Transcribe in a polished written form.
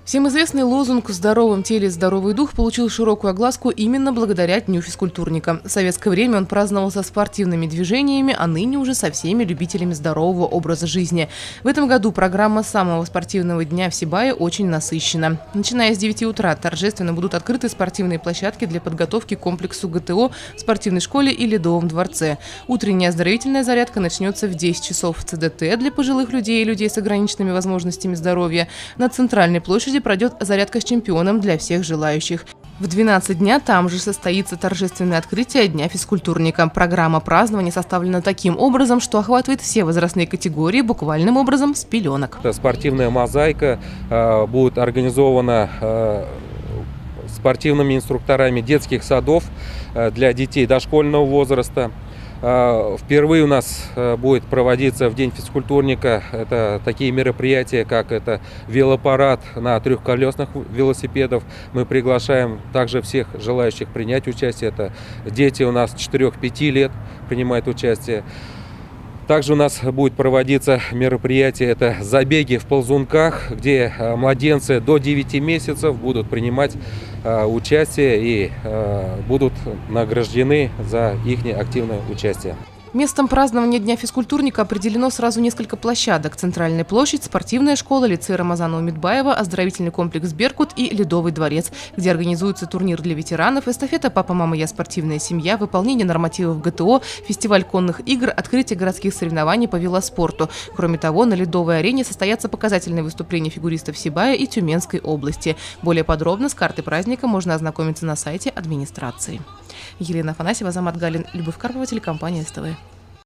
Всем известный лозунг «В здоровом теле здоровый дух» получил широкую огласку именно благодаря Дню физкультурника. В советское время он праздновался спортивными движениями, а ныне уже со всеми любителями здорового образа жизни. В этом году программа самого спортивного дня в Сибае очень насыщена. Начиная с 9 утра торжественно будут открыты спортивные площадки для подготовки к комплексу ГТО в спортивной школе и Ледовом дворце. Утренняя оздоровительная зарядка начнется в 10 часов в ЦДТ для пожилых людей и людей с ограниченными возможностями здоровья. На центральной площади пройдет зарядка с чемпионом для всех желающих. В 12 дня там же состоится торжественное открытие Дня физкультурника. Программа празднования составлена таким образом, что охватывает все возрастные категории, буквальным образом с пеленок. Спортивная мозаика будет организована спортивными инструкторами детских садов для детей дошкольного возраста. Впервые у нас будет проводиться в День физкультурника это такие мероприятия, как это велопарад на трехколесных велосипедах. Мы приглашаем также всех желающих принять участие. Это дети у нас 4-5 лет принимают участие. Также у нас будет проводиться мероприятие, это забеги в ползунках, где младенцы до 9 месяцев будут принимать участие и будут награждены за их активное участие. Местом празднования Дня физкультурника определено сразу несколько площадок. Центральная площадь, спортивная школа, лицей Рамазанова-Медбаева, оздоровительный комплекс «Беркут» и Ледовый дворец, где организуется турнир для ветеранов, эстафета «Папа, мама, я спортивная семья», выполнение нормативов ГТО, фестиваль конных игр, открытие городских соревнований по велоспорту. Кроме того, на Ледовой арене состоятся показательные выступления фигуристов Сибая и Тюменской области. Более подробно с картой праздника можно ознакомиться на сайте администрации. Елена Афанасьева, Азамат Галин, Любовь Карпова, телекомпания СТВ.